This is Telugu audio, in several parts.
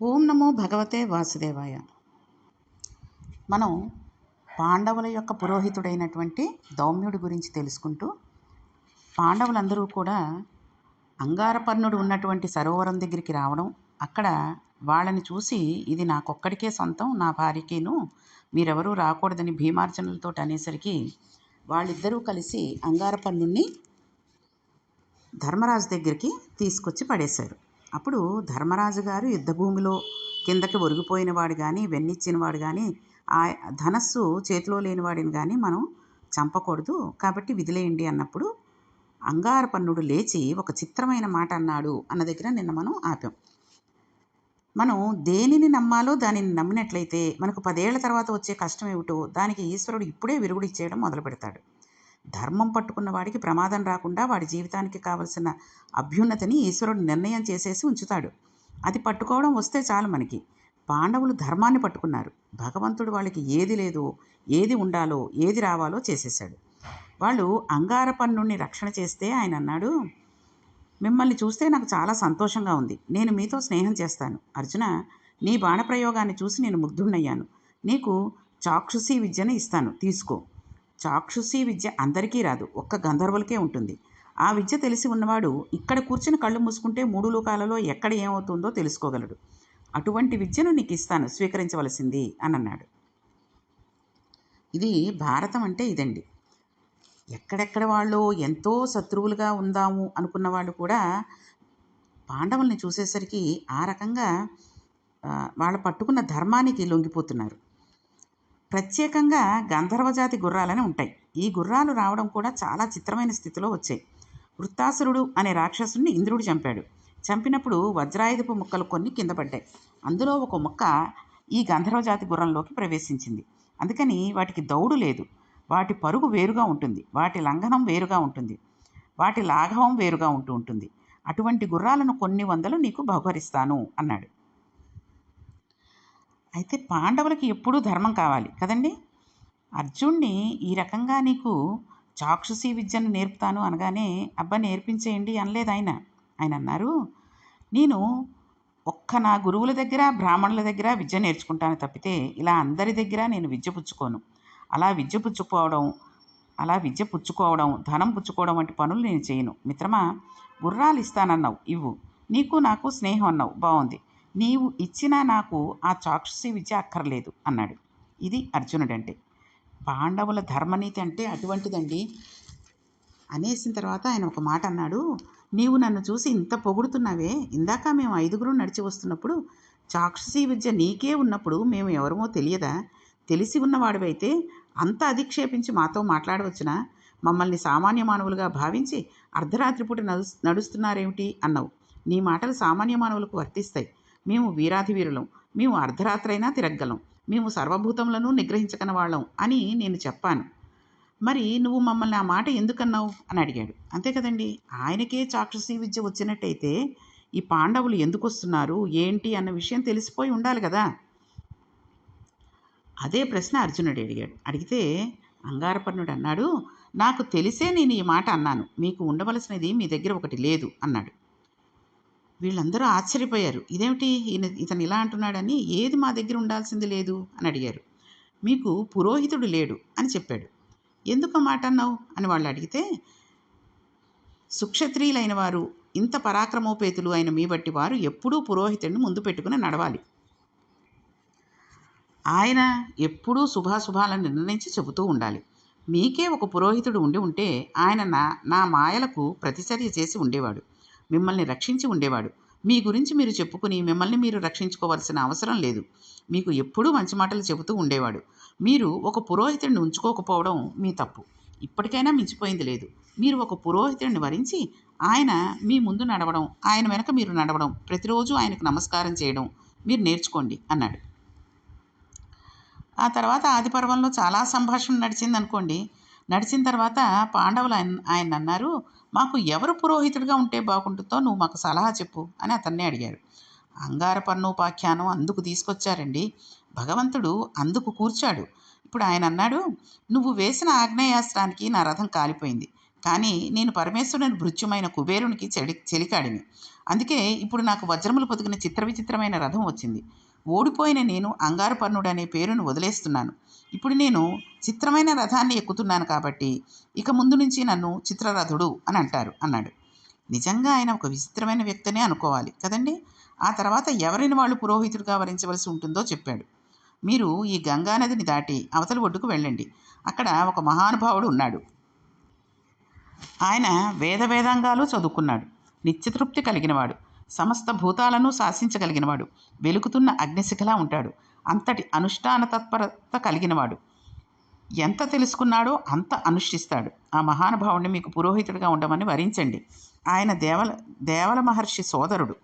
ఓం నమో భగవతే వాసుదేవాయ. మనం పాండవుల యొక్క పురోహితుడైనటువంటి దౌమ్యుడి గురించి తెలుసుకుంటూ, పాండవులందరూ కూడా అంగారపర్ణుడు ఉన్నటువంటి సరోవరం దగ్గరికి రావడం, అక్కడ వాళ్ళని చూసి ఇది నాకొక్కడికే సొంతం, నా భార్యకేను, మీరెవరూ రాకూడదని భీమార్జనులతో అనేసరికి వాళ్ళిద్దరూ కలిసి అంగారపర్ణుణ్ణి ధర్మరాజు దగ్గరికి తీసుకొచ్చి పడేశారు. అప్పుడు ధర్మరాజు గారు యుద్ధభూమిలో కిందకి ఒరిగిపోయిన వాడు కానీ, వెన్నిచ్చిన వాడు కానీ, ఆ ధనస్సు చేతిలో లేనివాడిని కానీ మనం చంపకూడదు, కాబట్టి విదిలేయండి అన్నప్పుడు అంగారపర్ణుడు లేచి ఒక చిత్రమైన మాట అన్నాడు అన్న దగ్గర నిన్న మనం ఆపాం. మనం దేనిని నమ్మాలో దానిని నమ్మినట్లయితే మనకు 10 ఏళ్ల తర్వాత వచ్చే కష్టం ఏమిటో దానికి ఈశ్వరుడు ఇప్పుడే విరుగుడు ఇచ్చేయడం మొదలు పెడతాడు. ధర్మం పట్టుకున్న వాడికి ప్రమాదం రాకుండా వాడి జీవితానికి కావలసిన అభ్యున్నతిని ఈశ్వరుడు నిర్ణయం చేసేసి ఉంచుతాడు. అది పట్టుకోవడం వస్తే చాలు మనకి. పాండవులు ధర్మాన్ని పట్టుకున్నారు. భగవంతుడు వాళ్ళకి ఏది లేదో, ఏది ఉండాలో, ఏది రావాలో చేసేశాడు. వాళ్ళు అంగారపర్ణుణ్ణి రక్షణ చేస్తే ఆయన అన్నాడు, మిమ్మల్ని చూస్తే నాకు చాలా సంతోషంగా ఉంది. నేను మీతో స్నేహం చేస్తాను. అర్జున, నీ బాణప్రయోగాన్ని చూసి నేను ముగ్ధుణ్ణయ్యాను. నీకు చాక్షుషీ విద్యను ఇస్తాను, తీసుకో. చాక్షుషీ విద్య అందరికీ రాదు, ఒక్క గంధర్వులకే ఉంటుంది. ఆ విద్య తెలిసి ఉన్నవాడు ఇక్కడ కూర్చుని కళ్ళు మూసుకుంటే 3 లోకాలలో ఎక్కడ ఏమవుతుందో తెలుసుకోగలడు. అటువంటి విద్యను నీకు ఇస్తాను, స్వీకరించవలసింది అని అన్నాడు. ఇది భారతం అంటే ఇదండి. ఎక్కడెక్కడ వాళ్ళు ఎంతో శత్రువులుగా ఉందాము అనుకున్న వాళ్ళు కూడా పాండవుల్ని చూసేసరికి ఆ రకంగా వాళ్ళు పట్టుకున్న ధర్మానికి లొంగిపోతున్నారు. ప్రత్యేకంగా గంధర్వజాతి గుర్రాలని ఉంటాయి. ఈ గుర్రాలు రావడం కూడా చాలా చిత్రమైన స్థితిలో వచ్చాయి. వృత్తాసురుడు అనే రాక్షసుడిని ఇంద్రుడు చంపాడు. చంపినప్పుడు వజ్రాయుధపు ముక్కలు కొన్ని కింద పడ్డాయి. అందులో ఒక ముక్క ఈ గంధర్వజాతి గుర్రంలోకి ప్రవేశించింది. అందుకని వాటికి దౌడు లేదు. వాటి పరుగు వేరుగా ఉంటుంది, వాటి లంఘనం వేరుగా ఉంటుంది, వాటి లాఘవం వేరుగా ఉంటుంది. అటువంటి గుర్రాలను కొన్ని వందలు నీకు బహుకరిస్తాను అన్నాడు. అయితే పాండవులకి ఎప్పుడూ ధర్మం కావాలి కదండి. అర్జున్ని ఈ రకంగా నీకు చాక్షుషీ విద్యను నేర్పుతాను అనగానే అబ్బా నేర్పించేయండి అనలేదు ఆయన. ఆయన అన్నారు, నేను నా గురువుల దగ్గర, బ్రాహ్మణుల దగ్గర విద్య నేర్చుకుంటాను తప్పితే ఇలా అందరి దగ్గర నేను విద్య పుచ్చుకోను. అలా విద్య పుచ్చుకోవడం, ధనం పుచ్చుకోవడం వంటి పనులు నేను చేయను. మిత్రమా, గుర్రాలు ఇస్తానన్నావు, ఇవ్వు. నీకు నాకు స్నేహం అన్నావు, బాగుంది. నీవు ఇచ్చినా నాకు ఆ చాక్షుషీ విద్య అక్కర్లేదు అన్నాడు. ఇది అర్జునుడంటే. పాండవుల ధర్మనీతి అంటే అటువంటిదండి. అనేసిన తర్వాత ఆయన ఒక మాట అన్నాడు, నీవు నన్ను చూసి ఇంత పొగుడుతున్నావే, ఇందాక మేము 5గురు నడిచి వస్తున్నప్పుడు చాక్షుషీ విద్య నీకే ఉన్నప్పుడు మేము ఎవరమో తెలియదా? తెలిసి ఉన్నవాడివైతే అంత అధిక్షేపించి మాతో మాట్లాడవచ్చునా? మమ్మల్ని సామాన్య మానవులుగా భావించి అర్ధరాత్రి పూట నడుస్తున్నారేమిటి అన్నావు. నీ మాటలు సామాన్య మానవులకు వర్తిస్తాయి. మేము వీరాధివీరులం, మేము అర్ధరాత్రైనా తిరగలం, మేము సర్వభూతములను నిగ్రహించగల వాళ్ళం అని నేను చెప్పాను. మరి నువ్వు మమ్మల్ని ఆ మాట ఎందుకన్నావు అని అడిగాడు. అంతే కదండి, ఆయనకే చాక్షుషీ విద్య వచ్చినట్టయితే ఈ పాండవులు ఎందుకు వస్తున్నారు ఏంటి అన్న విషయం తెలిసిపోయి ఉండాలి కదా. అదే ప్రశ్న అర్జునుడు అడిగాడు. అడిగితే అంగారపర్ణుడు అన్నాడు, నాకు తెలిసే నేను ఈ మాట అన్నాను, మీకు ఉండవలసినది మీ దగ్గర ఒకటి లేదు అన్నాడు. వీళ్ళందరూ ఆశ్చర్యపోయారు. ఇదేమిటి ఇతను ఇలా అంటున్నాడని. ఏది మా దగ్గర ఉండాల్సింది లేదు అని అడిగారు. మీకు పురోహితుడు లేడు అని చెప్పాడు. ఎందుకు మాట అన్నావు అని వాళ్ళు అడిగితే, సుక్షత్రియులైన వారు, ఇంత పరాక్రమోపేతులు అయిన మీ బట్టి వారు ఎప్పుడూ పురోహితుడిని ముందు పెట్టుకుని నడవాలి. ఆయన ఎప్పుడూ శుభాశుభాలను నిర్ణయించి చెబుతూ ఉండాలి. మీకే ఒక పురోహితుడు ఉంటే ఆయన నా మాయలకు ప్రతిచర్య చేసి ఉండేవాడు, మిమ్మల్ని రక్షించి ఉండేవాడు. మీ గురించి మీరు చెప్పుకుని మిమ్మల్ని మీరు రక్షించుకోవాల్సిన అవసరం లేదు. మీకు ఎప్పుడూ మంచి మాటలు చెబుతూ ఉండేవాడు. మీరు ఒక పురోహితుడిని ఉంచుకోకపోవడం మీ తప్పు. ఇప్పటికైనా మించిపోయింది లేదు. మీరు ఒక పురోహితుడిని వరించి ఆయన మీ ముందు నడవడం, ఆయన వెనక మీరు నడవడం, ప్రతిరోజు ఆయనకు నమస్కారం చేయడం మీరు నేర్చుకోండి అన్నాడు. ఆ తర్వాత ఆదిపర్వంలో చాలా సంభాషణ నడిచింది అనుకోండి. నడిచిన తర్వాత పాండవులు ఆయన అన్నారు, మాకు ఎవరు పురోహితుడిగా ఉంటే బాగుంటుందో నువ్వు మాకు సలహా చెప్పు అని అతన్నే అడిగారు. అంగారపర్ణోపాఖ్యానం అందుకు తీసుకొచ్చారండి. భగవంతుడు అందుకు కూర్చాడు. ఇప్పుడు ఆయన అన్నాడు, నువ్వు వేసిన ఆగ్నేయాస్త్రానికి నా రథం కాలిపోయింది, కానీ నేను పరమేశ్వరుని భృత్యమైన కుబేరునికి చెలికాడిని. అందుకే ఇప్పుడు నాకు వజ్రములు పొదిగిన విచిత్రమైన రథం వచ్చింది. ఓడిపోయిన నేను అంగారపర్ణుడు అనే పేరును వదిలేస్తున్నాను. ఇప్పుడు నేను చిత్రమైన రథాన్ని ఎక్కుతున్నాను కాబట్టి ఇక ముందు నుంచి నన్ను చిత్రరథుడు అని అన్నాడు. నిజంగా ఆయన ఒక విచిత్రమైన వ్యక్తినే అనుకోవాలి కదండి. ఆ తర్వాత ఎవరిని వాళ్ళు పురోహితుడిగా వరించవలసి ఉంటుందో చెప్పాడు. మీరు ఈ గంగానదిని దాటి అవతలి ఒడ్డుకు వెళ్ళండి. అక్కడ ఒక మహానుభావుడు ఉన్నాడు. ఆయన వేదాంగాలు చదువుకున్నాడు. నిత్యతృప్తి కలిగినవాడు. సమస్త భూతాలను శాసించగలిగినవాడు. వెలుగుతున్న అగ్నిశిఖలా ఉంటాడు. అంతటి అనుష్ఠాన తత్పరత కలిగినవాడు. ఎంత తెలుసుకున్నాడో అంత అనుష్ఠిస్తాడు. ఆ మహానుభావుడిని మీకు పురోహితుడిగా ఉండమని వరించండి. ఆయన దేవల మహర్షి సోదరుడు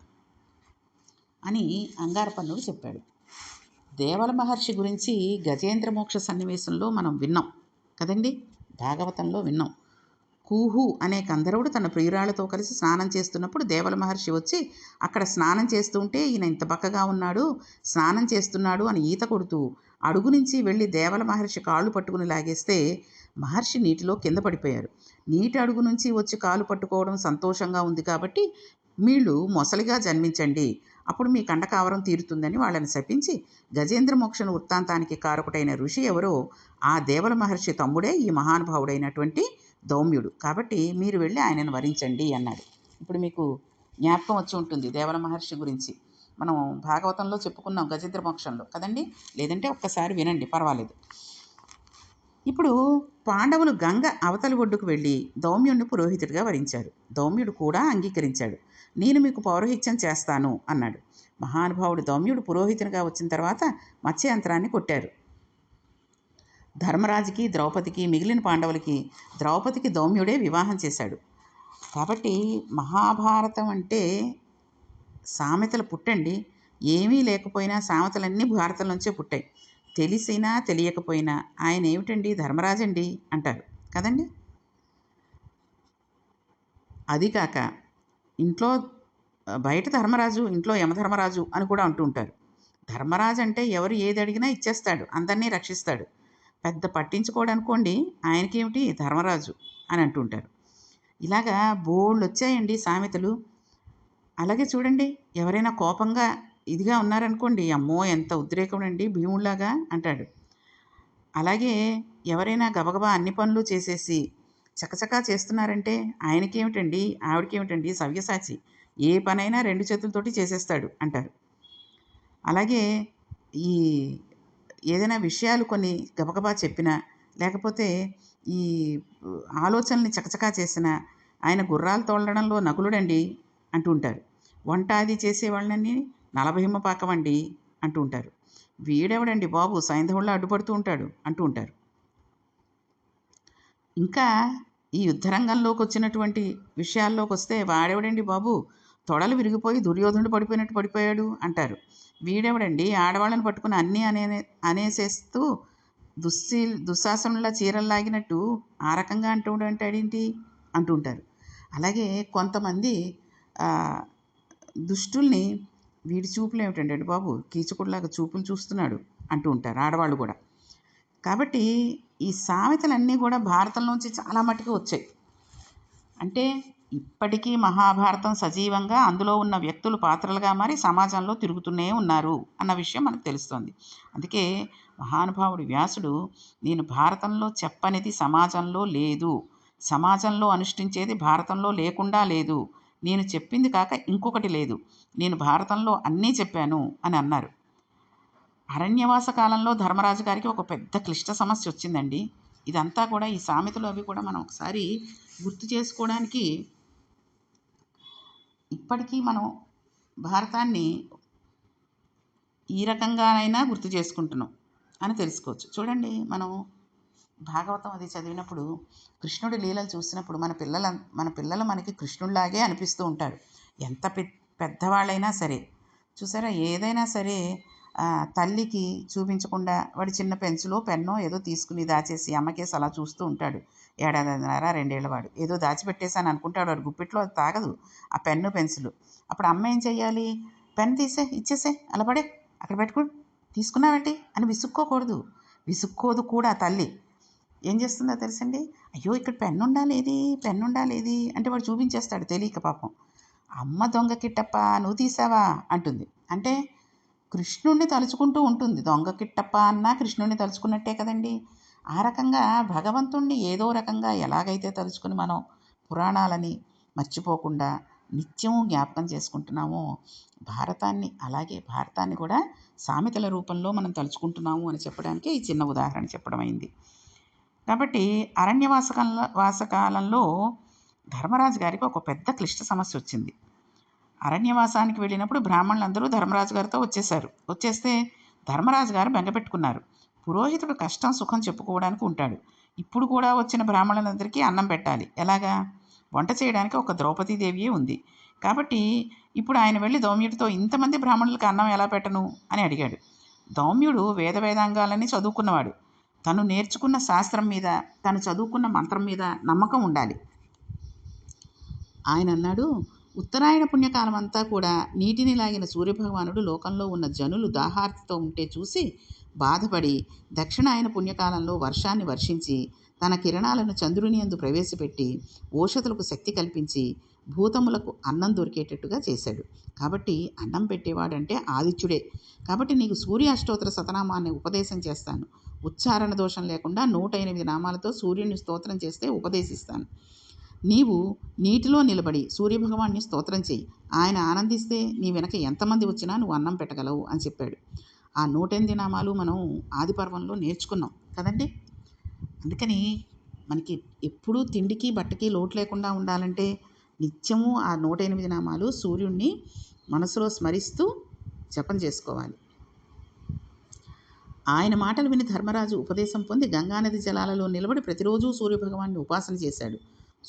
అని అంగారపర్ణుడు చెప్పాడు. దేవల మహర్షి గురించి గజేంద్ర మోక్ష సన్నివేశంలో మనం విన్నాం కదండి, భాగవతంలో విన్నాం. కూహు అనే గంధర్వుడు తన ప్రియురాలతో కలిసి స్నానం చేస్తున్నప్పుడు దేవల మహర్షి వచ్చి అక్కడ స్నానం చేస్తుంటే ఈయన ఇంత బక్కగా ఉన్నాడు, స్నానం చేస్తున్నాడు అని ఈత కొడుతూ అడుగు నుంచి వెళ్ళి దేవల మహర్షి కాళ్ళు పట్టుకుని లాగేస్తే మహర్షి నీటిలో కింద పడిపోయారు. నీటి అడుగు నుంచి వచ్చి కాలు పట్టుకోవడం సంతోషంగా ఉంది కాబట్టి మీరు మొసలిగా జన్మించండి, అప్పుడు మీ కండకావరం తీరుతుందని వాళ్ళని శపించి గజేంద్ర మోక్షణ వృత్తాంతానికి కారకుడైన ఋషి ఎవరో ఆ దేవల మహర్షి తమ్ముడే ఈ మహానుభావుడైనటువంటి దౌమ్యుడు. కాబట్టి మీరు వెళ్ళి ఆయనను వరించండి అన్నాడు. ఇప్పుడు మీకు జ్ఞాపకం వచ్చి ఉంటుంది దేవల మహర్షి గురించి. మనం భాగవతంలో చెప్పుకున్నాం గజేంద్ర మోక్షంలో కదండి. లేదంటే ఒక్కసారి వినండి, పర్వాలేదు. ఇప్పుడు పాండవులు గంగ అవతలి ఒడ్డుకు వెళ్ళి దౌమ్యుడిని పురోహితుడిగా వరించారు. దౌమ్యుడు కూడా అంగీకరించాడు. నేను మీకు పౌరోహిత్యం చేస్తాను అన్నాడు. మహానుభావుడు దౌమ్యుడు పురోహితునిగా వచ్చిన తర్వాత మత్స్యంత్రాన్ని కొట్టారు. ధర్మరాజుకి ద్రౌపదికి మిగిలిన పాండవులకి ద్రౌపదికి దౌమ్యుడే వివాహం చేశాడు. కాబట్టి మహాభారతం అంటే సామెతలు పుట్టండి. ఏమీ లేకపోయినా సామెతలన్నీ భారతం నుంచే పుట్టాయి. తెలిసినా తెలియకపోయినా ఆయన ఏమిటండి ధర్మరాజండి అంటారు కదండి. అది కాక ఇంట్లో బయట ధర్మరాజు, ఇంట్లో యమధర్మరాజు అని కూడా అంటూ ఉంటారు. ధర్మరాజు అంటే ఎవరు ఏది అడిగినా ఇచ్చేస్తాడు, అందరినీ రక్షిస్తాడు. పెద్ద పట్టించుకోడనుకోండి, ఆయనకేమిటి ధర్మరాజు అని అంటుంటారు. ఇలాగా బోళ్ళు వచ్చాయండి సామెతలు. అలాగే చూడండి, ఎవరైనా కోపంగా ఇదిగా ఉన్నారనుకోండి, అమ్మో ఎంత ఉద్రేకం అండి భీముళ్లాగా అంటాడు. అలాగే ఎవరైనా గబగబా అన్ని పనులు చేసేసి చకచకా చేస్తున్నారంటే ఆయనకేమిటండి ఆవిడకేమిటండి సవ్యసాచి, ఏ పనైనా 2 చేతులతోటి చేసేస్తాడు అంటారు. అలాగే ఈ ఏదైనా విషయాలు కొన్ని గబగబా చెప్పినా లేకపోతే ఈ ఆలోచనల్ని చకచకా చేసినా ఆయన గుర్రాలు తోలడంలో నకులుడండి అంటూ ఉంటారు. వంట అది చేసేవాళ్ళని నలభహిమ పాకమండి అంటూ ఉంటారు. వీడెవడండి బాబు సైంధవుల్లో అడ్డుపడుతూ ఉంటాడు అంటూ ఉంటారు. ఇంకా ఈ యుద్ధరంగంలోకి వచ్చినటువంటి విషయాల్లోకి వస్తే వాడెవడండి బాబు తొడలు విరిగిపోయి దుర్యోధనుడు పడిపోయినట్టు పడిపోయాడు అంటారు. వీడెవడండి ఆడవాళ్ళని పట్టుకుని అన్నీ అనేసేస్తూ దుశ్శాసనులా చీరలు లాగినట్టు ఆ రకంగా అంటాడేంటి అంటూ ఉంటారు. అలాగే కొంతమంది దుష్టుల్ని వీడి చూపులు ఏమిటండి బాబు కీచకుడిలాగా చూపులు చూస్తున్నాడు అంటూ ఉంటారు ఆడవాళ్ళు కూడా. కాబట్టి ఈ సామెతలన్నీ కూడా భారతంలోంచి చాలా మటుకు వచ్చాయి. అంటే ఇప్పటికీ మహాభారతం సజీవంగా అందులో ఉన్న వ్యక్తులు పాత్రలుగా మారి సమాజంలో తిరుగుతూనే ఉన్నారు అన్న విషయం మనకు తెలుస్తుంది. అందుకే మహానుభావుడు వ్యాసుడు నేను భారతంలో చెప్పనిది సమాజంలో లేదు, సమాజంలో అనుష్ఠించేది భారతంలో లేకుండా లేదు, నేను చెప్పింది కాక ఇంకొకటి లేదు, నేను భారతంలో అన్నీ చెప్పాను అని అన్నారు. అరణ్యవాస కాలంలో ధర్మరాజు గారికి ఒక పెద్ద క్లిష్ట సమస్య వచ్చిందండి. ఇదంతా కూడా ఈ సామెతలు అవి కూడా మనం ఒకసారి గుర్తు చేసుకోవడానికి ఇప్పటికీ మనం భారతాన్ని ఈ రకంగానైనా గుర్తు చేసుకుంటున్నాం అని తెలుసుకోవచ్చు. చూడండి, మనం భాగవతం అది చదివినప్పుడు కృష్ణుడి లీలలు చూసినప్పుడు మన పిల్లలు మనకి కృష్ణుడిలాగే అనిపిస్తూ ఉంటారు. ఎంత పెద్దవాళ్ళైనా సరే చూసారా, ఏదైనా సరే తల్లికి చూపించకుండా వాడి చిన్న పెన్సిలో పెన్నో ఏదో తీసుకుని దాచేసి అమ్మకేసి అలా చూస్తూ ఉంటాడు. 1.5-2 వాడు ఏదో దాచిపెట్టేశాను అనుకుంటాడు. వాడు గుప్పిట్లో అది తాగదు ఆ పెన్ను పెన్సిలు. అప్పుడు అమ్మ ఏం చెయ్యాలి, పెన్ ఇచ్చేసే అలా పడే అక్కడ పెట్టుకో, తీసుకున్నావేంటి అని విసుక్కోకూడదు. విసుక్కోదు కూడా తల్లి. ఏం చేస్తుందో తెలుసండి, అయ్యో ఇక్కడ పెన్ను ఉండాలేది, పెన్ను ఉండాలేది అంటే వాడు చూపించేస్తాడు తెలియక పాపం. అమ్మ దొంగ కిట్టప్ప నువ్వు తీసావా అంటుంది. అంటే కృష్ణుడిని తలుచుకుంటూ ఉంటుంది. దొంగ కిట్టప్ప అన్నా కృష్ణుడిని తలుచుకున్నట్టే కదండి. ఆ రకంగా భగవంతుణ్ణి ఏదో రకంగా ఎలాగైతే తలుచుకుని మనం పురాణాలని మర్చిపోకుండా నిత్యం జ్ఞాపకం చేసుకుంటున్నామో భారతాన్ని కూడా సామెతల రూపంలో మనం తలుచుకుంటున్నాము అని చెప్పడానికి ఈ చిన్న ఉదాహరణ చెప్పడం అయింది. కాబట్టి వాసకాలంలో ధర్మరాజు గారికి ఒక పెద్ద క్లిష్ట సమస్య వచ్చింది. అరణ్యవాసానికి వెళ్ళినప్పుడు బ్రాహ్మణులందరూ ధర్మరాజు గారితో వచ్చేస్తే ధర్మరాజు గారు బెంగపెట్టుకున్నారు. పురోహితుడు కష్టం సుఖం చెప్పుకోవడానికి ఉంటాడు. ఇప్పుడు కూడా వచ్చిన బ్రాహ్మణులందరికీ అన్నం పెట్టాలి. ఎలాగా? వంట చేయడానికి ఒక ద్రౌపదీదేవియే ఉంది. కాబట్టి ఇప్పుడు ఆయన వెళ్ళి దౌమ్యుడితో ఇంతమంది బ్రాహ్మణులకి అన్నం ఎలా పెట్టను అని అడిగాడు. దౌమ్యుడు వేదాంగాలని చదువుకున్నవాడు. తను నేర్చుకున్న శాస్త్రం మీద, తను చదువుకున్న మంత్రం మీద నమ్మకం ఉండాలి. ఆయన అన్నాడు, ఉత్తరాయణ పుణ్యకాలం అంతా కూడా నీటిని లాగిన సూర్యభగవానుడు లోకంలో ఉన్న జనులు దాహార్తితో ఉంటే చూసి బాధపడి దక్షిణాయన పుణ్యకాలంలో వర్షాన్ని వర్షించి తన కిరణాలను చంద్రుని యందు ప్రవేశపెట్టి ఓషధులకు శక్తి కల్పించి భూతములకు అన్నం దొరికేటట్టుగా చేశాడు. కాబట్టి అన్నం పెట్టేవాడంటే ఆదిత్యుడే. కాబట్టి నీకు సూర్య అష్టోత్తర శతనామాన్ని ఉపదేశం చేస్తాను. ఉచ్చారణ దోషం లేకుండా 108 నామాలతో సూర్యుని స్తోత్రం చేస్తే ఉపదేశిస్తాను. నీవు నీటిలో నిలబడి సూర్యభగవాన్ని స్తోత్రం చెయ్యి. ఆయన ఆనందిస్తే నీ వెనక ఎంతమంది వచ్చినా నువ్వు అన్నం పెట్టగలవు అని చెప్పాడు. ఆ 108 నామాలు మనం ఆది పర్వంలో నేర్చుకున్నాం కదండి. అందుకని మనకి ఎప్పుడూ తిండికి బట్టకి లోటు లేకుండా ఉండాలంటే నిత్యము ఆ 108 నామాలు సూర్యుడిని మనసులో స్మరిస్తూ జపం చేసుకోవాలి. ఆయన మాటలు విని ధర్మరాజు ఉపదేశం పొంది గంగానది జలాలలో నిలబడి ప్రతిరోజు సూర్యభగవాన్ని ఉపాసన చేశాడు.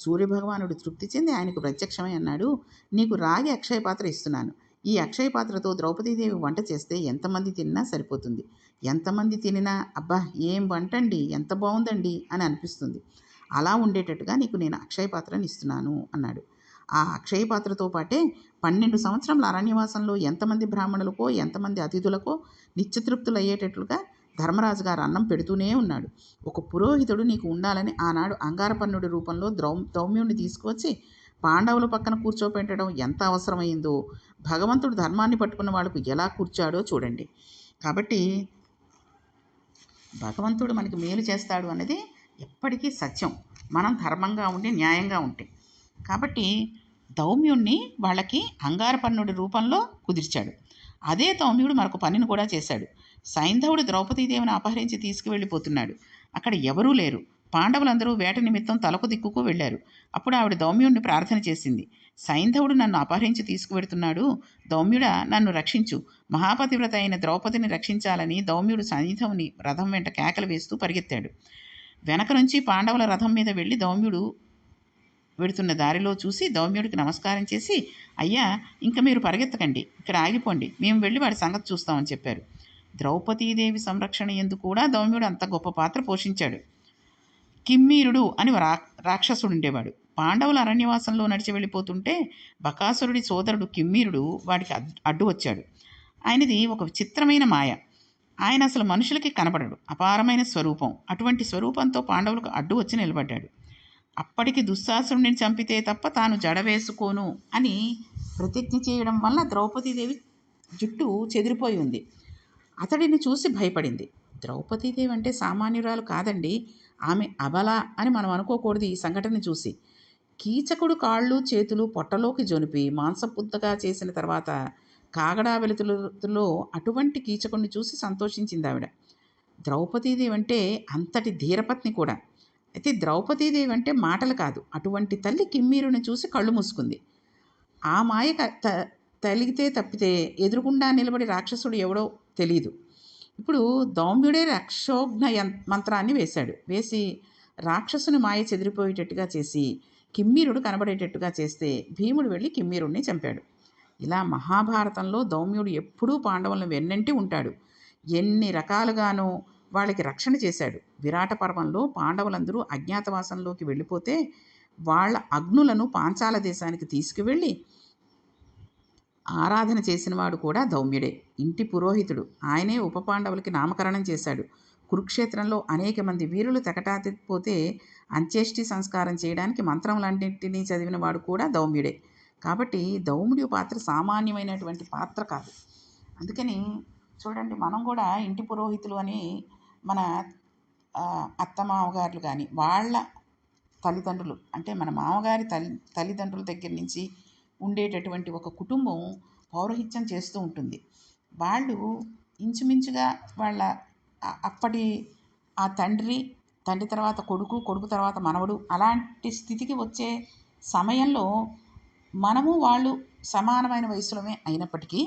సూర్యభగవానుడు తృప్తి చెంది ఆయనకు ప్రత్యక్షమై అన్నాడు, నీకు రాగి అక్షయ పాత్ర ఇస్తున్నాను. ఈ అక్షయ పాత్రతో ద్రౌపదీదేవి వంట చేస్తే ఎంతమంది తిన్నా సరిపోతుంది. ఎంతమంది తినినా అబ్బా ఏం వంటండి, ఎంత బాగుందండి అని అనిపిస్తుంది. అలా ఉండేటట్టుగా నీకు నేను అక్షయ పాత్రని ఇస్తున్నాను అన్నాడు. ఆ అక్షయ పాత్రతో పాటే 12 సంవత్సరాల అరణ్యవాసంలో ఎంతమంది బ్రాహ్మణులకో ఎంతమంది అతిథులకో నిత్యతృప్తులు అయ్యేటట్లుగా ధర్మరాజు గారు అన్నం పెడుతూనే ఉన్నాడు. ఒక పురోహితుడు నీకు ఉండాలని ఆనాడు అంగారపర్ణుడి రూపంలో దౌమ్యుడిని తీసుకువచ్చి పాండవుల పక్కన కూర్చోపెట్టడం ఎంత అవసరమైందో భగవంతుడు ధర్మాన్ని పట్టుకున్న వాళ్ళకు ఎలా కూర్చాడో చూడండి. కాబట్టి భగవంతుడు మనకి మేలు చేస్తాడు అనేది ఎప్పటికీ సత్యం, మనం ధర్మంగా ఉండి న్యాయంగా ఉంటే. కాబట్టి దౌమ్యుణ్ణి వాళ్ళకి అంగారపర్ణుడి రూపంలో కుదిర్చాడు. అదే దౌమ్యుడు మరొక పనిని కూడా చేశాడు. సైంధవుడు ద్రౌపదీదేవిని అపహరించి తీసుకువెళ్ళిపోతున్నాడు. అక్కడ ఎవరూ లేరు. పాండవులందరూ వేట నిమిత్తం తలకు దిక్కుకు వెళ్ళారు. అప్పుడు ఆవిడ దౌమ్యుడిని ప్రార్థన చేసింది. సైంధవుడు నన్ను అపహరించి తీసుకువెడుతున్నాడు, దౌమ్యుడా నన్ను రక్షించు. మహాపతివ్రత అయిన ద్రౌపదిని రక్షించాలని దౌమ్యుడు సైంధవుని రథం వెంట కేకలు వేస్తూ పరిగెత్తాడు. వెనక నుంచి పాండవుల రథం మీద వెళ్ళి దౌమ్యుడు వెడుతున్న దారిలో చూసి దౌమ్యుడికి నమస్కారం చేసి, అయ్యా ఇంక మీరు పరిగెత్తకండి, ఇక్కడ ఆగిపోండి, మేము వెళ్ళి వాడి సంగతి చూస్తామని చెప్పారు. ద్రౌపదీదేవి సంరక్షణ ఎందుకు కూడా దౌమ్యుడు అంత గొప్ప పాత్ర పోషించాడు. కిమ్మీరుడు అని రాక్షసుడు ఉండేవాడు. పాండవుల అరణ్యవాసంలో నడిచి వెళ్ళిపోతుంటే బకాసురుడి సోదరుడు కిమ్మీరుడు వాడికి అడ్డు వచ్చాడు. ఆయనది ఒక విచిత్రమైన మాయ. ఆయన అసలు మనుషులకి కనబడడు, అపారమైన స్వరూపం. అటువంటి స్వరూపంతో పాండవులకు అడ్డు వచ్చి నిలబడ్డాడు. అప్పటికి దుశ్శాసనుడిని చంపితే తప్ప తాను జడ వేసుకోను అని ప్రతిజ్ఞ చేయడం వల్ల ద్రౌపదీదేవి జుట్టు చెదిరిపోయి ఉంది. అతడిని చూసి భయపడింది. ద్రౌపదీదేవి అంటే సామాన్యురాలు కాదండి, ఆమె అబల అని మనం అనుకోకూడదు. ఈ సంఘటన చూసి కీచకుడు కాళ్ళు చేతులు పొట్టలోకి జొనిపి మాంసపుద్దగా చేసిన తర్వాత కాగడా వెలుతులో అటువంటి కీచకుడిని చూసి సంతోషించింది ఆవిడ. ద్రౌపదీదేవి అంటే అంతటి ధీరపత్ని కూడా. అయితే ద్రౌపదీదేవి అంటే మాటలు కాదు. అటువంటి తల్లి కిమ్మీరుని చూసి కళ్ళు మూసుకుంది. ఆ మాయ తలిగితే తప్పితే ఎదురుగుండా నిలబడి రాక్షసుడు ఎవడో తెలియదు. ఇప్పుడు దౌమ్యుడే రక్షోఘ్న మంత్రాన్ని వేసి రాక్షసుని మాయ చెదిరిపోయేటట్టుగా చేసి కిమ్మీరుడు కనబడేటట్టుగా చేస్తే భీముడు వెళ్ళి కిమ్మీరుడిని చంపాడు. ఇలా మహాభారతంలో దౌమ్యుడు ఎప్పుడూ పాండవులను వెన్నంటి ఉంటాడు. ఎన్ని రకాలుగానో వాళ్ళకి రక్షణ చేశాడు. విరాట పర్వంలో పాండవులందరూ అజ్ఞాతవాసంలోకి వెళ్ళిపోతే వాళ్ళ అగ్నులను పాంచాల దేశానికి తీసుకువెళ్ళి ఆరాధన చేసినవాడు కూడా దౌమ్యుడే. ఇంటి పురోహితుడు ఆయనే ఉప పాండవులకి నామకరణం చేశాడు. కురుక్షేత్రంలో అనేక మంది వీరులు తెగటాతిపోతే అంత్యేష్టి సంస్కారం చేయడానికి మంత్రములన్నింటినీ చదివిన వాడు కూడా ధౌమ్యుడే. కాబట్టి ధౌమ్యుడి పాత్ర సామాన్యమైనటువంటి పాత్ర కాదు. అందుకని చూడండి, మనం కూడా ఇంటి పురోహితులు అని మన అత్త మామగారులు కానీ వాళ్ళ తల్లిదండ్రులు, అంటే మన మామగారి తల్లిదండ్రుల దగ్గర నుంచి ఉండేటటువంటి ఒక కుటుంబం పౌరోహిత్యం చేస్తూ ఉంటుంది. వాళ్ళు ఇంచుమించుగా వాళ్ళ అప్పటి ఆ తండ్రి తర్వాత కొడుకు తర్వాత మనవడు అలాంటి స్థితికి వచ్చే సమయంలో మనము వాళ్ళు సమానమైన వయసులోనే అయినప్పటికీ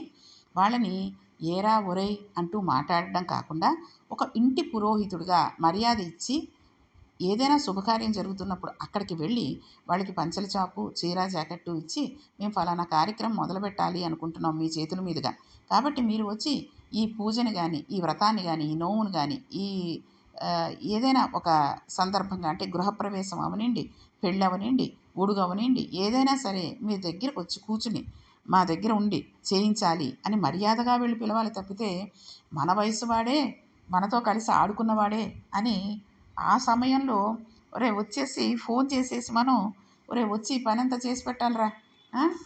వాళ్ళని ఏరా ఒరై అంటూ మాట్లాడడం కాకుండా ఒక ఇంటి పురోహితుడిగా మర్యాద ఇచ్చి ఏదైనా శుభకార్యం జరుగుతున్నప్పుడు అక్కడికి వెళ్ళి వాళ్ళకి పంచల చాపు, చీర, జాకెట్టు ఇచ్చి మేము ఫలానా కార్యక్రమం మొదలుపెట్టాలి అనుకుంటున్నాం మీ చేతుల మీదుగా, కాబట్టి మీరు వచ్చి ఈ పూజని కానీ, ఈ వ్రతాన్ని కానీ, ఈ నోమును కానీ, ఈ ఏదైనా ఒక సందర్భంగా అంటే గృహప్రవేశం అవనండి, పెళ్ళి అవనండి, ఉడుగు అవనండి, ఏదైనా సరే మీ దగ్గరకు వచ్చి కూర్చుని మా దగ్గర ఉండి చేయించాలి అని మర్యాదగా వెళ్ళి పిలవాలి తప్పితే మన వయసు వాడే మనతో కలిసి ఆడుకున్నవాడే అని ఆ సమయంలో ఒరే వచ్చేసి ఫోన్ చేసేసి మనం ఒరే వచ్చి పని అంతా చేసి పెట్టాలిరా,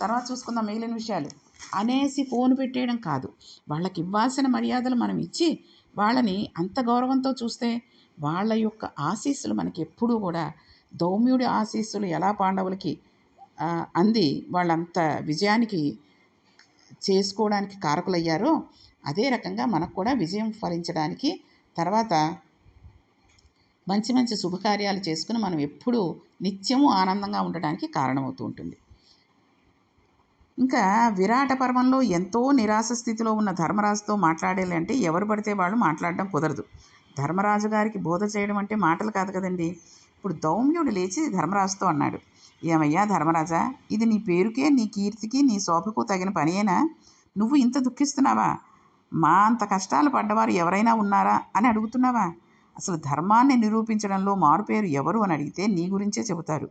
తర్వాత చూసుకుందాం మిగిలిన విషయాలు అనేసి ఫోన్ పెట్టేయడం కాదు. వాళ్ళకి ఇవ్వాల్సిన మర్యాదలు మనం ఇచ్చి వాళ్ళని అంత గౌరవంతో చూస్తే వాళ్ళ యొక్క ఆశీస్సులు మనకి ఎప్పుడూ కూడా ధౌమ్యుడి ఆశీస్సులు ఎలా పాండవులకి అంది వాళ్ళంత విజయానికి చేసుకోవడానికి కారకులయ్యారో అదే రకంగా మనకు కూడా విజయం ఫలించడానికి, తర్వాత మంచి మంచి శుభకార్యాలు చేసుకుని మనం ఎప్పుడూ నిత్యము ఆనందంగా ఉండడానికి కారణమవుతూ ఉంటుంది. ఇంకా విరాట పర్వంలో ఎంతో నిరాశ స్థితిలో ఉన్న ధర్మరాజుతో మాట్లాడాలి అంటే ఎవరు పడితే వాళ్ళు మాట్లాడడం కుదరదు. ధర్మరాజు గారికి బోధ చేయడం అంటే మాటలు కాదు కదండి. ఇప్పుడు ధౌమ్యుడు లేచి ధర్మరాజుతో అన్నాడు, ఏమయ్యా ధర్మరాజా, ఇది నీ పేరుకే, నీ కీర్తికి, నీ శోభకు తగిన పనేనా? నువ్వు ఇంత దుఃఖిస్తున్నావా? మా అంత కష్టాలు పడ్డవారు ఎవరైనా ఉన్నారా అని అడుగుతున్నావా? అసలు ధర్మాన్ని నిరూపించడంలో మారుపేరు ఎవరు అని అడిగితే నీ గురించే చెబుతారు.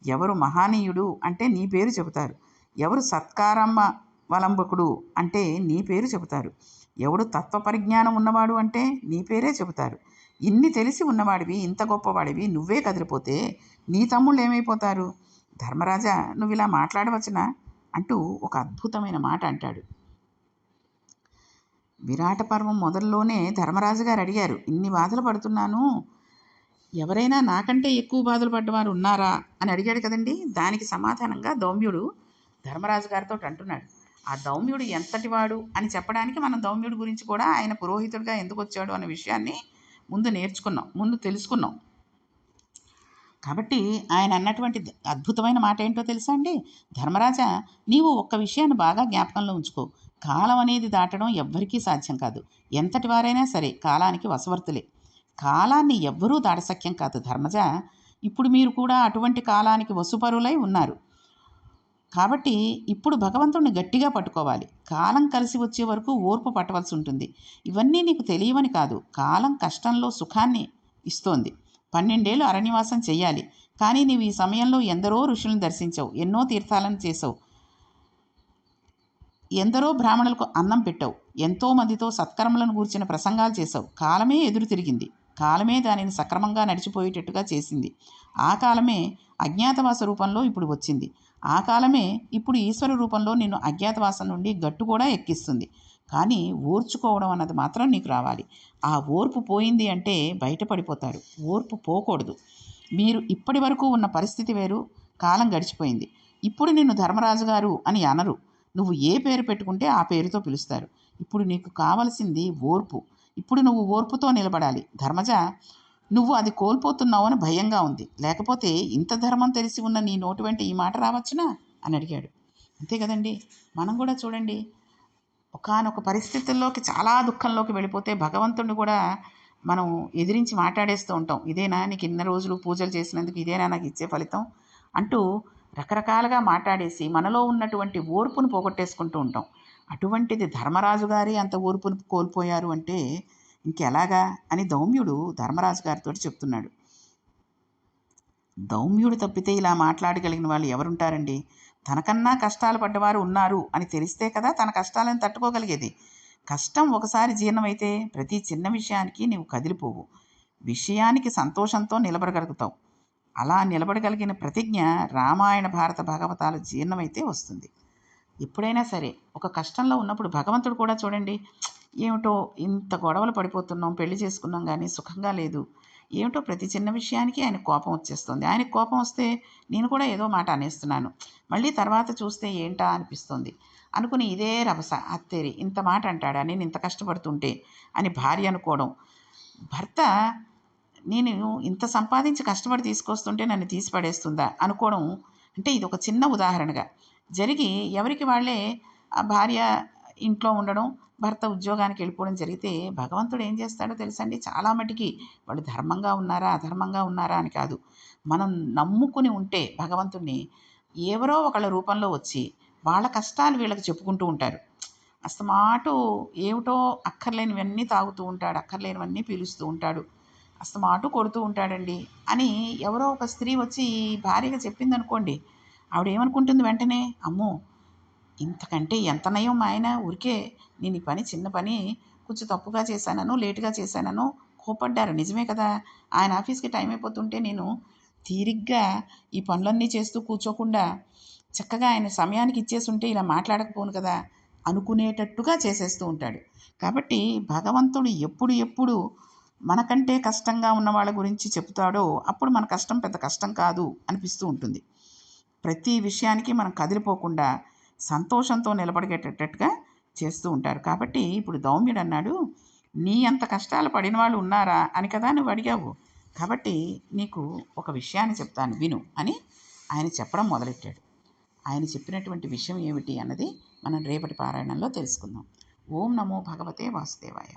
ఎవరు మహానీయుడు అంటే నీ పేరు చెబుతారు. ఎవరు సత్కారమ్మ వలంబకుడు అంటే నీ పేరు చెబుతారు. ఎవడు తత్వ పరిజ్ఞానం ఉన్నవాడు అంటే నీ పేరే చెబుతారు. ఇన్ని తెలిసి ఉన్నవాడివి, ఇంత గొప్పవాడివి నువ్వే కదిలిపోతే నీ తమ్ముళ్ళు ఏమైపోతారు? ధర్మరాజా, నువ్వు ఇలా మాట్లాడవచ్చునా అంటూ ఒక అద్భుతమైన మాట అంటాడు. విరాట పర్వం మొదల్లోనే ధర్మరాజు గారు అడిగారు, ఇన్ని బాధలు పడుతున్నాను, ఎవరైనా నాకంటే ఎక్కువ బాధలు పడ్డవారు ఉన్నారా అని అడిగాడు కదండి. దానికి సమాధానంగా ధౌమ్యుడు ధర్మరాజు గారితో అంటున్నాడు. ఆ ధౌమ్యుడు ఎంతటివాడు అని చెప్పడానికి మనం ధౌమ్యుడి గురించి కూడా ఆయన పురోహితుడిగా ఎందుకు వచ్చాడు అనే విషయాన్ని ముందు తెలుసుకున్నాం. కాబట్టి ఆయన అన్నటువంటి అద్భుతమైన మాట ఏంటో తెలుసా అండి? ధర్మరాజా, నీవు ఒక్క విషయాన్ని బాగా జ్ఞాపకంలో ఉంచుకో. కాలం అనేది దాటడం ఎవ్వరికీ సాధ్యం కాదు. ఎంతటి వారైనా సరే కాలానికి వశవర్తులే. కాలాన్ని ఎవ్వరూ దాటసక్యం కాదు ధర్మజ. ఇప్పుడు మీరు కూడా అటువంటి కాలానికి వశపరులై ఉన్నారు. కాబట్టి ఇప్పుడు భగవంతుడిని గట్టిగా పట్టుకోవాలి. కాలం కలిసి వచ్చే వరకు ఓర్పు పట్టవలసి ఉంటుంది. ఇవన్నీ నీకు తెలియవని కాదు. కాలం కష్టంలో సుఖాన్ని ఇస్తోంది. 12 ఏళ్ళు అరణ్యవాసం చెయ్యాలి. కానీ నీవు ఈ సమయంలో ఎందరో ఋషులను దర్శించావు, ఎన్నో తీర్థాలను చేసావు, ఎందరో బ్రాహ్మణులకు అన్నం పెట్టావు, ఎంతోమందితో సత్కర్మలను గూర్చిన ప్రసంగాలు చేశావు. కాలమే ఎదురు తిరిగింది. కాలమే దానిని సక్రమంగా నడిచిపోయేటట్టుగా చేసింది. ఆ కాలమే అజ్ఞాతవాస రూపంలో ఇప్పుడు వచ్చింది. ఆ కాలమే ఇప్పుడు ఈశ్వర రూపంలో నిన్ను అజ్ఞాతవాసం నుండి గట్టు కూడా ఎక్కిస్తుంది. కానీ ఓర్చుకోవడం అన్నది మాత్రం నీకు రావాలి. ఆ ఓర్పు పోయింది అంటే బయటపడిపోతాడు. ఓర్పు పోకూడదు. మీరు ఇప్పటి వరకు ఉన్న పరిస్థితి వేరు, కాలం గడిచిపోయింది. ఇప్పుడు నిన్ను ధర్మరాజు గారు అని అనరు. నువ్వు ఏ పేరు పెట్టుకుంటే ఆ పేరుతో పిలుస్తారు. ఇప్పుడు నీకు కావలసింది ఓర్పు. ఇప్పుడు నువ్వు ఓర్పుతో నిలబడాలి. ధర్మజ, నువ్వు అది కోల్పోతున్నావు అని భయంగా ఉంది. లేకపోతే ఇంత ధర్మం తెలిసి ఉన్న నీ నోటి వెంట ఈ మాట రావచ్చునా అని అడిగాడు. అంతే కదండి. మనం కూడా చూడండి, ఒకానొక పరిస్థితుల్లోకి చాలా దుఃఖంలోకి వెళ్ళిపోతే భగవంతుడిని కూడా మనం ఎదిరించి మాట్లాడేస్తూ ఉంటాం. ఇదేనా నీకు ఇన్ని రోజులు పూజలు చేసినందుకు ఇదేనా నాకు ఇచ్చే ఫలితం అంటూ రకరకాలుగా మాట్లాడేసి మనలో ఉన్నటువంటి ఓర్పును పోగొట్టేసుకుంటూ ఉంటాం. అటువంటిది ధర్మరాజు గారి అంత ఓర్పును కోల్పోయారు అంటే ఇంకెలాగా అని ధౌమ్యుడు ధర్మరాజు గారితో చెప్తున్నాడు. ధౌమ్యుడు తప్పితే ఇలా మాట్లాడగలిగిన వాళ్ళు ఎవరుంటారండి? తనకన్నా కష్టాలు పడ్డవారు ఉన్నారు అని తెలిస్తే కదా తన కష్టాలను తట్టుకోగలిగేది. కష్టం ఒకసారి జీర్ణమైతే ప్రతి చిన్న విషయానికి నీవు కదిలిపోవు, విషయానికి సంతోషంతో నిలబడగలుగుతావు. అలా నిలబడగలిగిన ప్రతిజ్ఞ రామాయణ భారత భాగవతాలు జీర్ణమైతే వస్తుంది. ఎప్పుడైనా సరే ఒక కష్టంలో ఉన్నప్పుడు భగవంతుడు కూడా చూడండి, ఏమిటో ఇంత గొడవలు పడిపోతున్నాం, పెళ్లి చేసుకున్నాం కానీ సుఖంగా లేదు, ఏమిటో ప్రతి చిన్న విషయానికి ఆయన కోపం వచ్చేస్తుంది. ఆయనకు కోపం వస్తే నేను కూడా ఏదో మాట అనేస్తున్నాను, మళ్ళీ తర్వాత చూస్తే ఏంటా అనిపిస్తుంది అనుకుని ఇదే రభస, అత్తేరి ఇంత మాట అంటాడా నేను ఇంత కష్టపడుతుంటే అని భార్య అనుకోవడం. భర్త నేను ఇంత సంపాదించి కష్టపడి తీసుకొస్తుంటే నన్ను తీసి పడేస్తుందా అనుకోవడం. అంటే ఇది ఒక చిన్న ఉదాహరణగా జరిగి ఎవరికి వాళ్ళే ఆ భార్య ఇంట్లో ఉండడం, భర్త ఉద్యోగానికి వెళ్ళిపోవడం జరిగితే భగవంతుడు ఏం చేస్తాడో తెలుసండి, చాలా మటుకి వాళ్ళు ధర్మంగా ఉన్నారా అధర్మంగా ఉన్నారా అని కాదు, మనం నమ్ముకుని ఉంటే భగవంతుడిని ఎవరో ఒకళ్ళ రూపంలో వచ్చి వాళ్ళ కష్టాలు వీళ్ళకి చెప్పుకుంటూ ఉంటారు. అస్తమాటు ఏమిటో అక్కర్లేనివన్నీ తాగుతూ ఉంటాడు, అక్కర్లేనివన్నీ పీలుస్తూ ఉంటాడు, అస్తమాటు కొడుతూ ఉంటాడండి అని ఎవరో ఒక స్త్రీ వచ్చి భార్యగా చెప్పిందనుకోండి, ఆవిడ ఏమనుకుంటుంది వెంటనే, అమ్మో ఇంతకంటే ఎంత నయం మా ఆయన, ఊరికే నేను ఈ పని చిన్న పని కొంచెం తప్పుగా చేశానను లేటుగా చేశానను కోపడ్డారు, నిజమే కదా, ఆయన ఆఫీస్కి టైం అయిపోతుంటే నేను తీరిగ్గా ఈ పనులన్నీ చేస్తూ కూర్చోకుండా చక్కగా ఆయన సమయానికి ఇచ్చేసి ఉంటే ఇలా మాట్లాడకపోను కదా అనుకునేటట్టుగా చేసేస్తూ ఉంటాడు. కాబట్టి భగవంతుడు ఎప్పుడు ఎప్పుడు మనకంటే కష్టంగా ఉన్న వాళ్ళ గురించి చెప్తాడో అప్పుడు మన కష్టం పెద్ద కష్టం కాదు అనిపిస్తూ ఉంటుంది. ప్రతి విషయానికి మనం కదిలిపోకుండా సంతోషంతో నిలబడేటట్టుగా చేస్తూ ఉంటారు. కాబట్టి ఇప్పుడు దౌమ్యుడు అన్నాడు, నీ అంత కష్టాలు పడిన వాళ్ళు ఉన్నారా అని కదా నువ్వు అడిగావు, కాబట్టి నీకు ఒక విషయాన్ని చెప్తాను విను అని ఆయన చెప్పడం మొదలెట్టాడు. ఆయన చెప్పినటువంటి విషయం ఏమిటి అన్నది మనం రేపటి పారాయణంలో తెలుసుకుందాం. ఓం నమో భగవతే వాసుదేవాయ.